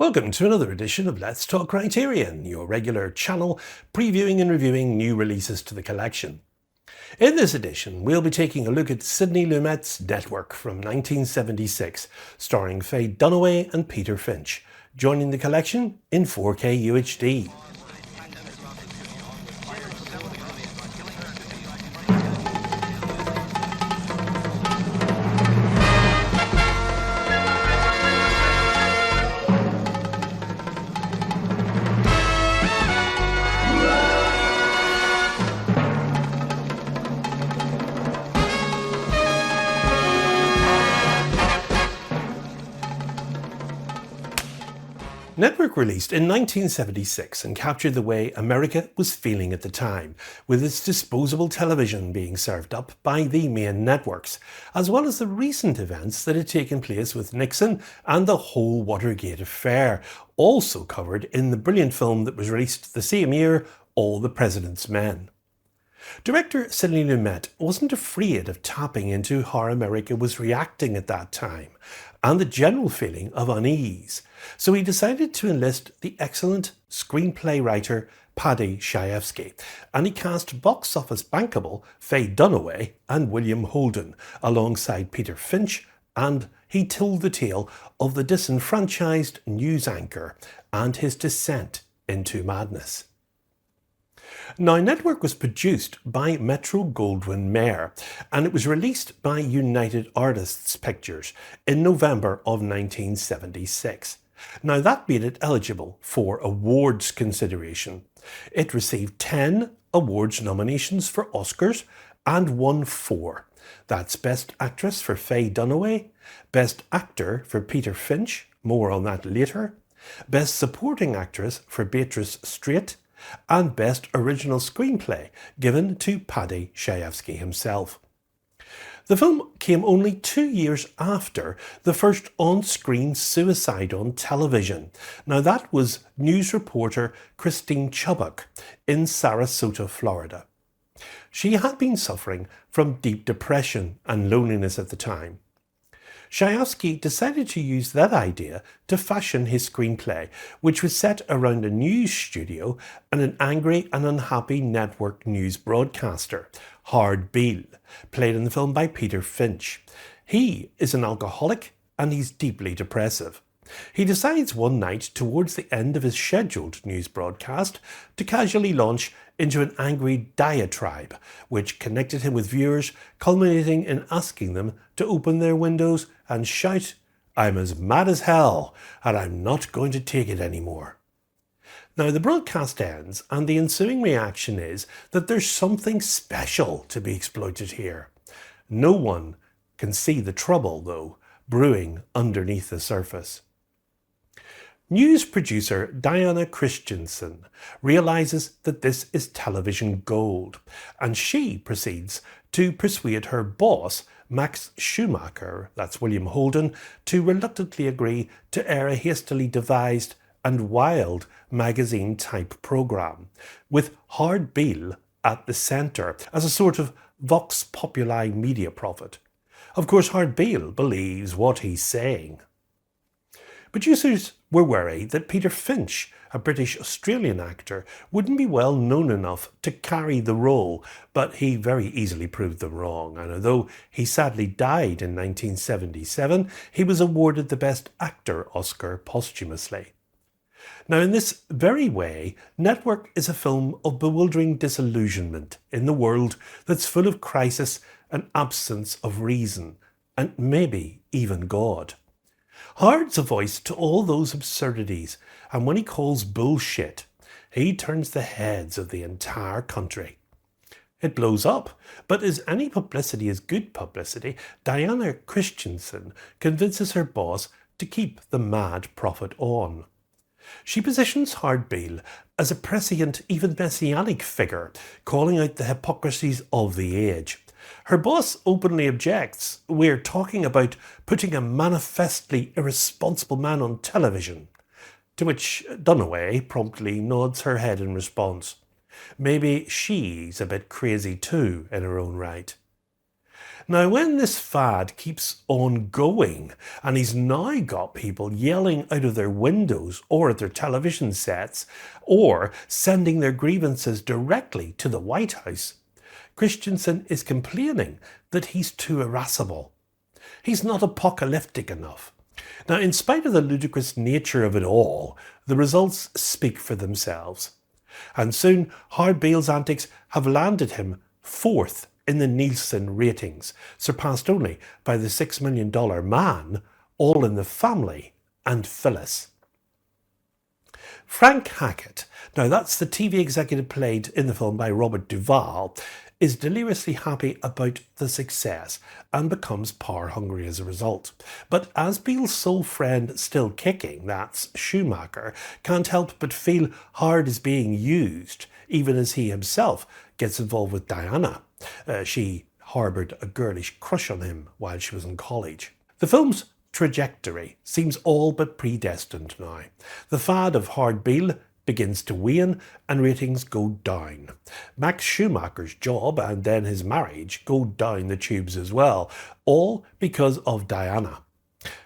Welcome to another edition of Let's Talk Criterion, your regular channel previewing and reviewing new releases to the collection. In this edition, we'll be taking a look at Sidney Lumet's Network from 1976, starring Faye Dunaway and Peter Finch, joining the collection in 4K UHD. Network released in 1976 and captured the way America was feeling at the time, with its disposable television being served up by the main networks, as well as the recent events that had taken place with Nixon and the whole Watergate affair, also covered in the brilliant film that was released the same year, All the President's Men. Director Sidney Lumet wasn't afraid of tapping into how America was reacting at that time and the general feeling of unease, so he decided to enlist the excellent screenplay writer Paddy Chayefsky, and he cast box office bankable Faye Dunaway and William Holden alongside Peter Finch, and he told the tale of the disenfranchised news anchor and his descent into madness. Now, Network was produced by Metro-Goldwyn-Mayer and it was released by United Artists Pictures in November of 1976. Now, that made it eligible for awards consideration. It received 10 awards nominations for Oscars and won 4. That's Best Actress for Faye Dunaway, Best Actor for Peter Finch, more on that later, Best Supporting Actress for Beatrice Straight, and Best Original Screenplay given to Paddy Chayefsky himself. The film came only 2 years after the first on-screen suicide on television. Now, that was news reporter Christine Chubbuck in Sarasota, Florida. She had been suffering from deep depression and loneliness at the time. Chayefsky decided to use that idea to fashion his screenplay, which was set around a news studio and an angry and unhappy network news broadcaster, Howard Beale, played in the film by Peter Finch. He is an alcoholic and he's deeply depressive. He decides one night towards the end of his scheduled news broadcast to casually launch into an angry diatribe, which connected him with viewers, culminating in asking them to open their windows and shout, "I'm as mad as hell and I'm not going to take it anymore." Now, the broadcast ends and the ensuing reaction is that there's something special to be exploited here. No one can see the trouble, though, brewing underneath the surface. News producer Diana Christensen realizes that this is television gold, and she proceeds to persuade her boss, Max Schumacher, that's William Holden, to reluctantly agree to air a hastily devised and wild magazine-type program, with Howard Beale at the centre as a sort of vox populi media prophet. Of course, Howard Beale believes what he's saying. Producers were worried that Peter Finch, a British-Australian actor, wouldn't be well known enough to carry the role, but he very easily proved them wrong, and although he sadly died in 1977, he was awarded the Best Actor Oscar posthumously. Now, in this very way, Network is a film of bewildering disillusionment in the world that's full of crisis and absence of reason, and maybe even God. Howard's a voice to all those absurdities, and when he calls bullshit, he turns the heads of the entire country. It blows up, but as any publicity is good publicity, Diana Christensen convinces her boss to keep the mad prophet on. She positions Howard Beale as a prescient, even messianic figure, calling out the hypocrisies of the age. Her boss openly objects. "We're talking about putting a manifestly irresponsible man on television." To which Dunaway promptly nods her head in response. Maybe she's a bit crazy too in her own right. Now, when this fad keeps on going, and he's now got people yelling out of their windows or at their television sets, or sending their grievances directly to the White House, Christensen is complaining that he's too irascible. He's not apocalyptic enough. Now, in spite of the ludicrous nature of it all, the results speak for themselves. And soon, Howard Beale's antics have landed him 4th in the Nielsen ratings, surpassed only by the $6 million Man, All in the Family, and Phyllis. Frank Hackett, now that's the TV executive played in the film by Robert Duvall, is deliriously happy about the success and becomes power hungry as a result. But as Beale's sole friend still kicking, that's Schumacher, can't help but feel Howard is being used, even as he himself gets involved with Diana. She harboured a girlish crush on him while she was in college. The film's trajectory seems all but predestined now. The fad of Howard Beale begins to wane and ratings go down. Max Schumacher's job and then his marriage go down the tubes as well, all because of Diana.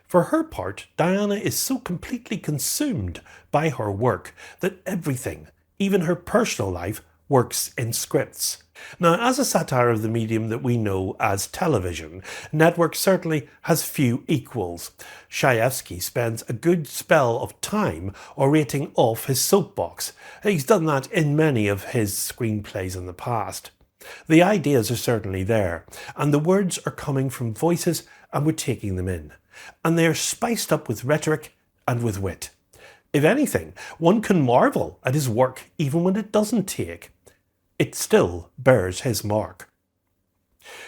For her part, Diana is so completely consumed by her work that everything, even her personal life, works in scripts. Now, as a satire of the medium that we know as television, network certainly has few equals. Chayefsky spends a good spell of time orating off his soapbox. He's done that in many of his screenplays in the past. The ideas are certainly there, and the words are coming from voices and we're taking them in. And they are spiced up with rhetoric and with wit. If anything, one can marvel at his work even when it doesn't take. It still bears his mark.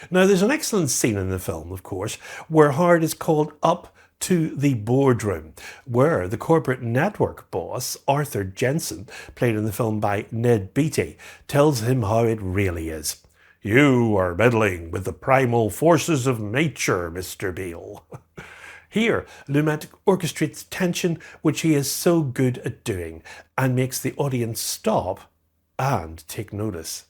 Now, there's an excellent scene in the film, of course, where Howard is called up to the boardroom, where the corporate network boss, Arthur Jensen, played in the film by Ned Beatty, tells him how it really is. "You are meddling with the primal forces of nature, Mr. Beale." Here, Lumet orchestrates tension, which he is so good at doing, and makes the audience stop and take notice.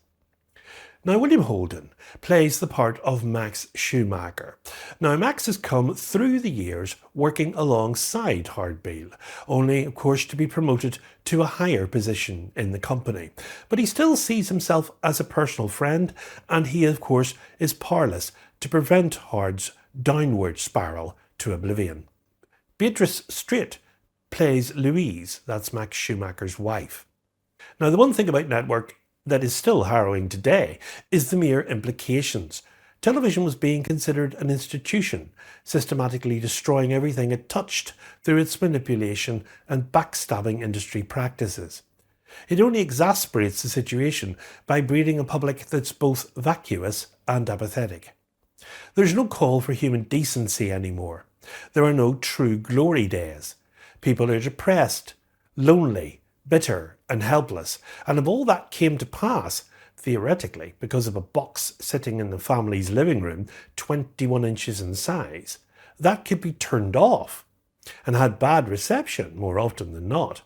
Now, William Holden plays the part of Max Schumacher. Now, Max has come through the years working alongside Howard Beale, only, of course, to be promoted to a higher position in the company. But he still sees himself as a personal friend, and he, of course, is powerless to prevent Howard's downward spiral to oblivion. Beatrice Straight plays Louise, that's Max Schumacher's wife. Now, the one thing about network that is still harrowing today is the mere implications. Television was being considered an institution, systematically destroying everything it touched through its manipulation and backstabbing industry practices. It only exasperates the situation by breeding a public that's both vacuous and apathetic. There's no call for human decency anymore. There are no true glory days. People are depressed, lonely, bitter and helpless, and if all that came to pass, theoretically, because of a box sitting in the family's living room, 21 inches in size, that could be turned off and had bad reception more often than not.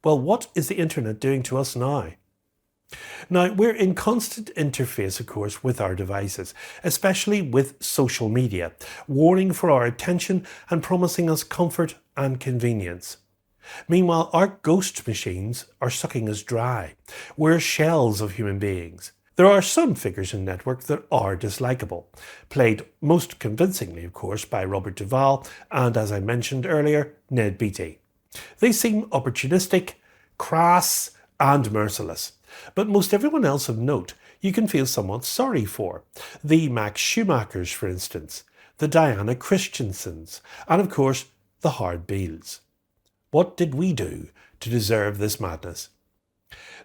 Well, what is the internet doing to us now? Now, we're in constant interface, of course, with our devices, especially with social media, warning for our attention and promising us comfort and convenience. Meanwhile, our ghost machines are sucking us dry. We're shells of human beings. There are some figures in network that are dislikable, played most convincingly, of course, by Robert Duvall and, as I mentioned earlier, Ned Beatty. They seem opportunistic, crass and merciless. But most everyone else of note you can feel somewhat sorry for. The Max Schumachers, for instance, the Diana Christensens, and of course the Howard Beales. What did we do to deserve this madness?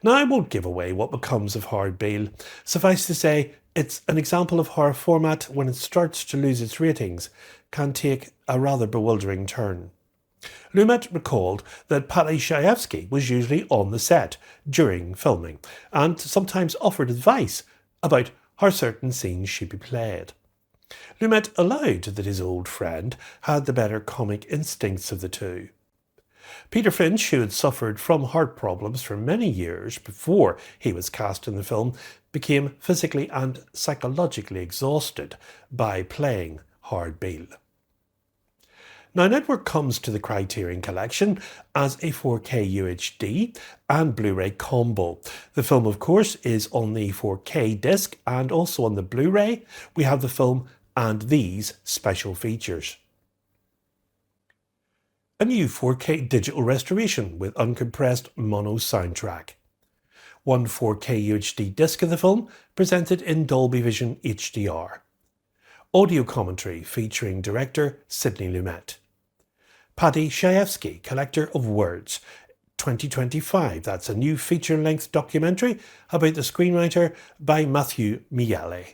Now, I won't give away what becomes of Howard Beale. Suffice to say, it's an example of how a format, when it starts to lose its ratings, can take a rather bewildering turn. Lumet recalled that Paddy Chayefsky was usually on the set during filming and sometimes offered advice about how certain scenes should be played. Lumet allowed that his old friend had the better comic instincts of the two. Peter Finch, who had suffered from heart problems for many years before he was cast in the film, became physically and psychologically exhausted by playing Hard Bill. Now, Network comes to the Criterion collection as a 4K UHD and Blu-ray combo. The film, of course, is on the 4K disc, and also on the Blu-ray we have the film and these special features. A new 4K digital restoration with uncompressed mono soundtrack. One 4K UHD disc of the film presented in Dolby Vision HDR. Audio commentary featuring director Sidney Lumet. Paddy Chayefsky, Collector of Words, 2025. That's a new feature-length documentary about the screenwriter by Matthew Miele.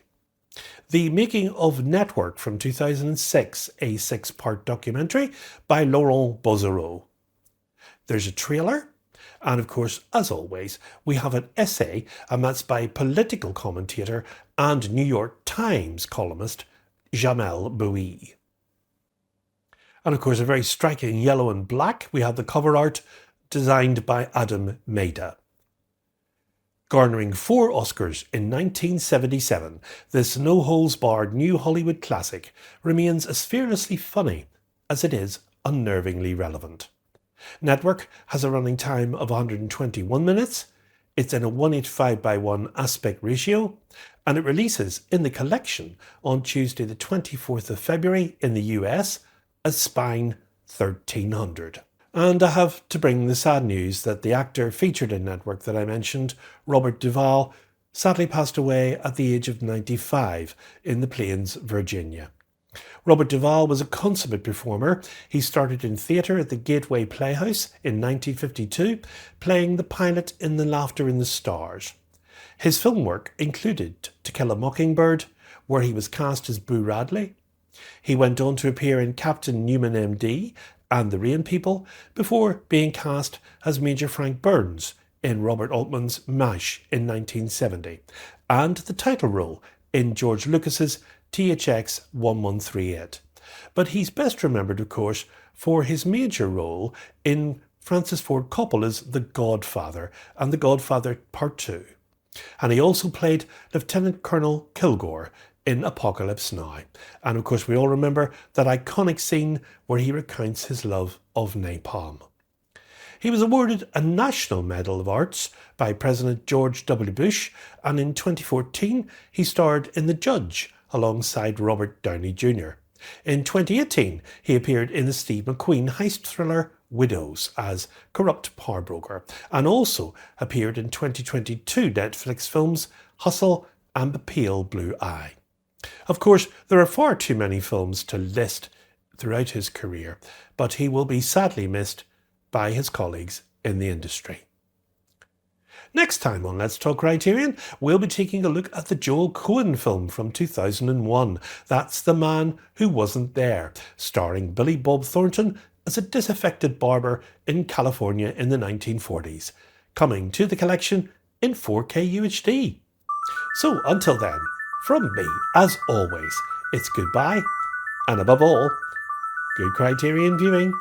The Making of Network from 2006, a 6-part documentary by Laurent Bozereau. There's a trailer, and of course, as always, we have an essay, and that's by political commentator and New York Times columnist Jamel Bouie. And of course, a very striking yellow and black, we have the cover art designed by Adam Maida. Garnering 4 Oscars in 1977, this no-holds-barred new Hollywood classic remains as fearlessly funny as it is unnervingly relevant. Network has a running time of 121 minutes, it's in a 1:85:1 aspect ratio, and it releases in the collection on Tuesday the 24th of February in the US as Spine 1300. And I have to bring the sad news that the actor featured in Network that I mentioned, Robert Duvall, sadly passed away at the age of 95 in the Plains, Virginia. Robert Duvall was a consummate performer. He started in theatre at the Gateway Playhouse in 1952, playing the pilot in The Laughter in the Stars. His film work included To Kill a Mockingbird, where he was cast as Boo Radley. He went on to appear in Captain Newman MD and The Rain People before being cast as Major Frank Burns in Robert Altman's MASH in 1970, and the title role in George Lucas's THX 1138. But he's best remembered, of course, for his major role in Francis Ford Coppola's The Godfather and The Godfather Part 2. And he also played Lieutenant Colonel Kilgore in Apocalypse Now. And of course we all remember that iconic scene where he recounts his love of napalm. He was awarded a National Medal of Arts by President George W. Bush, and in 2014 he starred in The Judge alongside Robert Downey Jr. In 2018 he appeared in the Steve McQueen heist thriller Widows as corrupt power broker, and also appeared in 2022 Netflix films Hustle and The Pale Blue Eye. Of course, there are far too many films to list throughout his career, but he will be sadly missed by his colleagues in the industry. Next time on Let's Talk Criterion, we'll be taking a look at the Joel Coen film from 2001. That's The Man Who Wasn't There, starring Billy Bob Thornton as a disaffected barber in California in the 1940s, coming to the collection in 4K UHD. So until then, from me, as always, it's goodbye, and above all, good Criterion viewing.